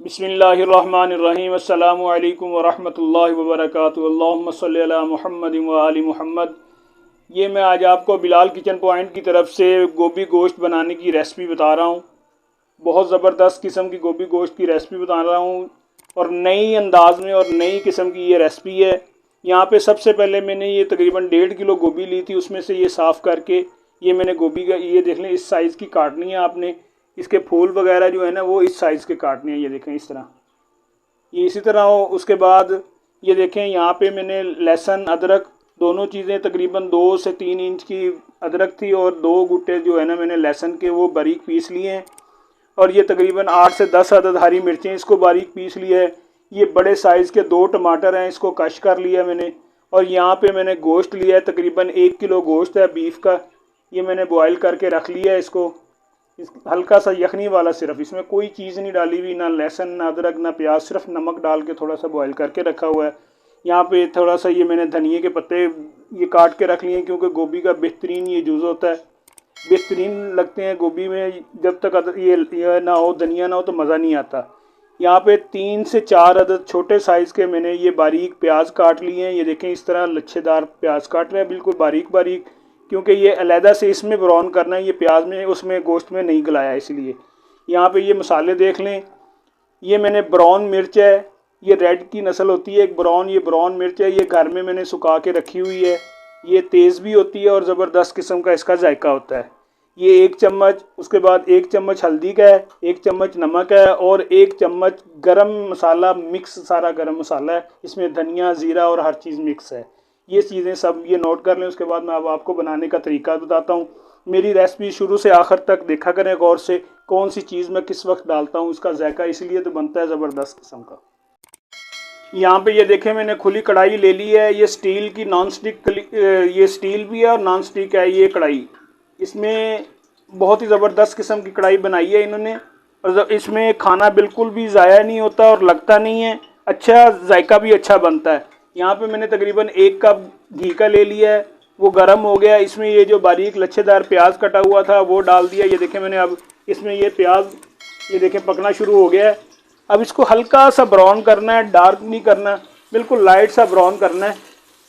बिस्मिल्लाहिर्रहमानिर्रहीम अस्सलामु अलैकुम वरहमतुल्लाहि वबरकातुहू अल्लाहुम्मा सल्लि अला मुहम्मद व आलि मुहम्मद। ये मैं आज आपको बिलाल किचन पॉइंट की तरफ से गोभी गोश्त बनाने की रेसिपी बता रहा हूँ। बहुत ज़बरदस्त किस्म की गोभी गोश्त की रेसिपी बता रहा हूँ और नई अंदाज में और नई किस्म की ये रेसिपी है। यहाँ पे सबसे पहले मैंने ये तकरीबन 1.5 किलो गोभी ली थी, उसमें से ये साफ़ करके ये मैंने गोभी का ये देख लें इस साइज़ की काटनी है आपने। इसके फूल वगैरह जो है ना वो इस साइज़ के काटने हैं, ये देखें इस तरह, ये इसी तरह हो। उसके बाद ये देखें यहाँ पे मैंने लहसुन अदरक दोनों चीज़ें तकरीबन 2 से 3 इंच की अदरक थी और 2 गुट्टे जो है ना मैंने लहसुन के वो बारीक पीस लिए हैं। और ये तकरीबन 8 से 10 अदद हरी मिर्चें इसको बारीक पीस लिया है। ये बड़े साइज़ के 2 टमाटर हैं, इसको कश कर लिया मैंने। और यहाँ पे मैंने गोश्त लिया है, तकरीबन 1 किलो गोश्त है बीफ का, ये मैंने बॉयल करके रख लिया है। इसको हल्का सा यखनी वाला, सिर्फ इसमें कोई चीज़ नहीं डाली हुई, ना लहसुन ना अदरक ना प्याज, सिर्फ नमक डाल के थोड़ा सा बॉयल करके रखा हुआ है। यहाँ पे थोड़ा सा ये मैंने धनिए के पत्ते ये काट के रख लिए हैं, क्योंकि गोभी का बेहतरीन ये जूज़ होता है, बेहतरीन लगते हैं गोभी में। जब तक ये ना हो, धनिया ना हो तो मज़ा नहीं आता। यहाँ पे 3 से 4 अदद छोटे साइज़ के मैंने ये बारीक प्याज काट लिए हैं। ये देखें इस तरह लच्छेदार प्याज काट रहे हैं, बिल्कुल बारीक बारीक, क्योंकि ये अलहदा से इसमें ब्राउन करना है, ये प्याज में उसमें गोश्त में नहीं गलाया इसलिए। यहाँ पे ये मसाले देख लें, ये मैंने ब्राउन मिर्च है, ये रेड की नस्ल होती है एक ब्राउन, ये ब्राउन मिर्च है, ये घर में मैंने सुखा के रखी हुई है। ये तेज़ भी होती है और ज़बरदस्त किस्म का इसका जायका होता है। ये 1 चम्मच, उसके बाद 1 चम्मच हल्दी का है, 1 चम्मच नमक है और 1 चम्मच गरम मसाला मिक्स, सारा गरम मसाला है, इसमें धनिया ज़ीरा और हर चीज़ मिक्स है। ये चीज़ें सब ये नोट कर लें। उसके बाद मैं अब आपको बनाने का तरीका बताता हूँ। मेरी रेसिपी शुरू से आखिर तक देखा करें गौर से, कौन सी चीज़ मैं किस वक्त डालता हूँ, इसका जायका इसलिए तो बनता है ज़बरदस्त किस्म का। यहाँ पे ये देखें मैंने खुली कढ़ाई ले ली है, ये स्टील की नॉन स्टिक, ये स्टील भी है और नॉन स्टिक है ये कढ़ाई। इसमें बहुत ही ज़बरदस्त किस्म की कढ़ाई बनाई है इन्होंने, और इसमें खाना बिल्कुल भी ज़ाया नहीं होता और लगता नहीं है, अच्छा जायका भी अच्छा बनता है। यहाँ पे मैंने तकरीबन 1 कप घी का ले लिया है, वो गर्म हो गया। इसमें ये जो बारीक लच्छेदार प्याज कटा हुआ था वो डाल दिया। ये देखें मैंने अब इसमें ये प्याज ये देखें पकना शुरू हो गया है। अब इसको हल्का सा ब्राउन करना है, डार्क नहीं करना, बिल्कुल लाइट सा ब्राउन करना है।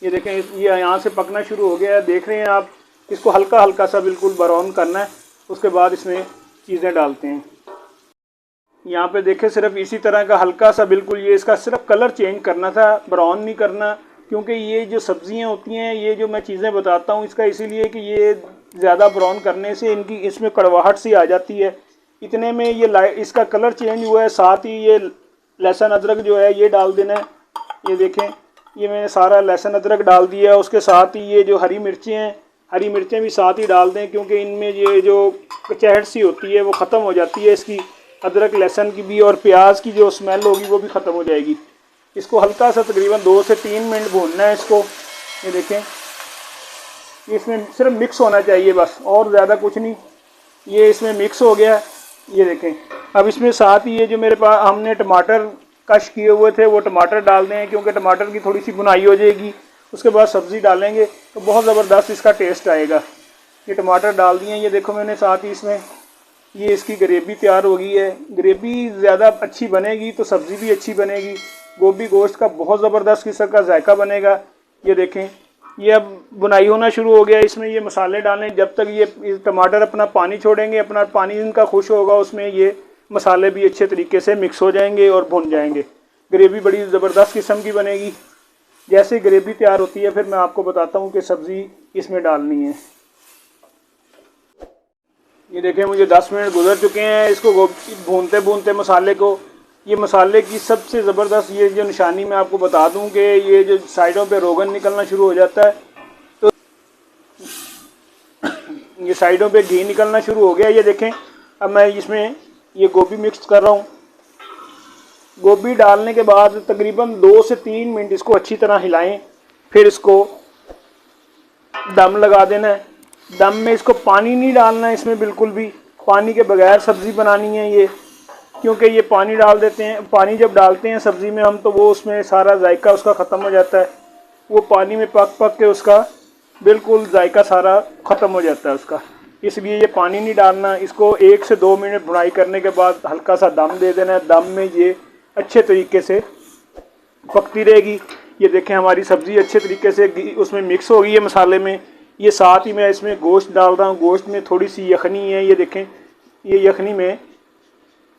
ये देखें ये यहाँ से पकना शुरू हो गया है, देख रहे हैं आप, इसको हल्का हल्का सा बिल्कुल ब्राउन करना है। उसके बाद इसमें चीज़ें डालते हैं। यहाँ पे देखें सिर्फ इसी तरह का हल्का सा बिल्कुल ये इसका सिर्फ कलर चेंज करना था, ब्राउन नहीं करना, क्योंकि ये जो सब्ज़ियाँ होती हैं, ये जो मैं चीज़ें बताता हूँ इसका इसीलिए कि ये ज़्यादा ब्राउन करने से इनकी इसमें कड़वाहट सी आ जाती है। इतने में ये लाइट इसका कलर चेंज हुआ है। साथ ही ये लहसुन अदरक जो है ये डाल देना है। ये देखें ये मैंने सारा लहसुन अदरक डाल दिया है। उसके साथ ही ये जो हरी मिर्चें हैं, हरी मिर्चें भी साथ ही डाल दें, क्योंकि इनमें ये जो कचहट सी होती है वो ख़त्म हो जाती है इसकी, अदरक लहसुन की भी, और प्याज की जो स्मेल होगी वो भी ख़त्म हो जाएगी। इसको हल्का सा तकरीबन 2 से 3 मिनट भूनना है इसको। ये देखें इसमें सिर्फ मिक्स होना चाहिए बस, और ज़्यादा कुछ नहीं। ये इसमें मिक्स हो गया। ये देखें अब इसमें साथ ही ये जो मेरे पास हमने टमाटर कश किए हुए थे वो टमाटर डाल दें, क्योंकि टमाटर की थोड़ी सी बुनाई हो जाएगी। उसके बाद सब्ज़ी डालेंगे तो बहुत ज़बरदस्त इसका टेस्ट आएगा। ये टमाटर डाल दिए। ये देखो मैंने साथ ही इसमें ये इसकी ग्रेवी तैयार हो गई है। ग्रेवी ज़्यादा अच्छी बनेगी तो सब्ज़ी भी अच्छी बनेगी, गोभी गोश्त का बहुत ज़बरदस्त किस्म का जायका बनेगा। ये देखें ये अब बुनाई होना शुरू हो गया। इसमें ये मसाले डालें, जब तक ये टमाटर अपना पानी छोड़ेंगे, अपना पानी इनका खुश होगा, उसमें ये मसाले भी अच्छे तरीके से मिक्स हो जाएंगे और भुन जाएंगे। ग्रेवी बड़ी ज़बरदस्त किस्म की बनेगी। जैसे ग्रेवी तैयार होती है फिर मैं आपको बताता हूँ कि सब्ज़ी इसमें डालनी है। ये देखें मुझे 10 मिनट गुजर चुके हैं इसको भूनते भूनते मसाले को। ये मसाले की सबसे ज़बरदस्त ये जो निशानी मैं आपको बता दूं कि ये जो साइडों पे रोगन निकलना शुरू हो जाता है, तो ये साइडों पे घी निकलना शुरू हो गया। ये देखें अब मैं इसमें ये गोभी मिक्स कर रहा हूँ। गोभी डालने के बाद तकरीबन 2 से 3 मिनट इसको अच्छी तरह हिलाएं, फिर इसको दम लगा देना है। दम में इसको पानी नहीं डालना है, इसमें बिल्कुल भी पानी के बगैर सब्ज़ी बनानी है ये, क्योंकि ये पानी डाल देते हैं, पानी जब डालते हैं सब्ज़ी में हम तो वो उसमें सारा जायका उसका ख़त्म हो जाता है। वो पानी में पक पक के उसका बिल्कुल जायका सारा ख़त्म हो जाता है उसका। इसलिए ये पानी नहीं डालना। इसको 1 से 2 मिनट भुनाई करने के बाद हल्का सा दम दे देना है। दम में ये अच्छे तरीके से पकती रहेगी। ये देखें हमारी सब्ज़ी अच्छे तरीके से उसमें मिक्स हो गई है मसाले में। ये साथ ही मैं इसमें गोश्त डाल रहा हूँ। गोश्त में थोड़ी सी यखनी है, ये देखें ये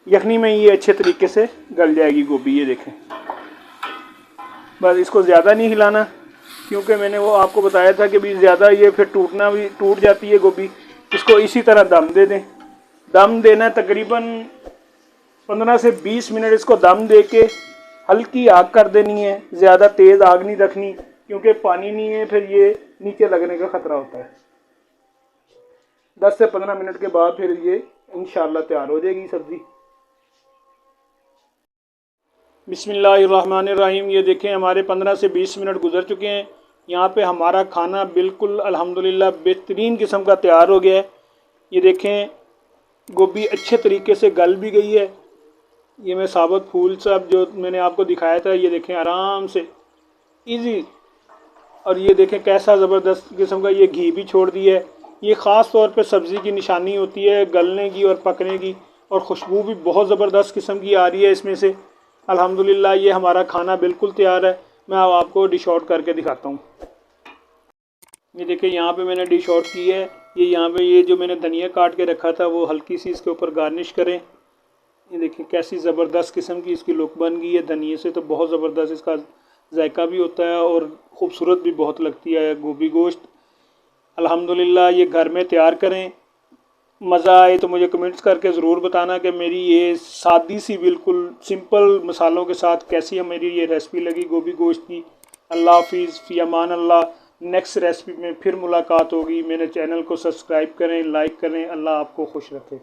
यखनी में ये अच्छे तरीके से गल जाएगी गोभी। ये देखें बस इसको ज़्यादा नहीं हिलाना, क्योंकि मैंने वो आपको बताया था कि भी ज़्यादा ये फिर टूट जाती है गोभी। इसको इसी तरह दम दे दें। दम देना तकरीबन 15 से 20 मिनट इसको दम दे के हल्की आग कर देनी है। ज़्यादा तेज़ आग नहीं रखनी, क्योंकि पानी नहीं है फिर ये नीचे लगने का ख़तरा होता है। 10 से 15 मिनट के बाद फिर ये इंशाल्लाह तैयार हो जाएगी सब्ज़ी। बिस्मिल्लाहिर्रहमानिर्रहीम। ये देखें हमारे 15 से 20 मिनट गुजर चुके हैं। यहाँ पे हमारा खाना बिल्कुल अल्हम्दुलिल्लाह बेहतरीन किस्म का तैयार हो गया है। ये देखें गोभी अच्छे तरीके से गल भी गई है। ये मैं साबुत फूल सब जो मैंने आपको दिखाया था, ये देखें आराम से इजी। और ये देखें कैसा ज़बरदस्त किस्म का ये घी भी छोड़ दिया है। ये ख़ास तौर पे सब्ज़ी की निशानी होती है गलने की और पकने की, और खुशबू भी बहुत ज़बरदस्त किस्म की आ रही है इसमें से। अल्हम्दुलिल्लाह ये हमारा खाना बिल्कुल तैयार है। मैं अब आपको डिश आउट करके दिखाता हूँ। ये देखिए यहाँ पे मैंने डिश आउट की है। ये यहाँ पे ये जो मैंने धनिया काट के रखा था वो हल्की सी इसके ऊपर गार्निश करें। ये देखिए कैसी ज़बरदस्त किस्म की इसकी लुक बन गई है। धनिया से तो बहुत ज़बरदस्त इसका जायका भी होता है और ख़ूबसूरत भी बहुत लगती है गोभी गोश्त। अल्हम्दुलिल्लाह ये घर में तैयार करें। मज़ा आए तो मुझे कमेंट्स करके ज़रूर बताना कि मेरी ये सादी सी बिल्कुल सिंपल मसालों के साथ कैसी है मेरी ये रेसिपी लगी गोभी गोश्त की। अल्लाह हाफिज़, फ़ी अमान अल्लाह। नेक्स्ट रेसिपी में फिर मुलाकात होगी। मेरे चैनल को सब्सक्राइब करें, लाइक करें। अल्लाह आपको खुश रखे।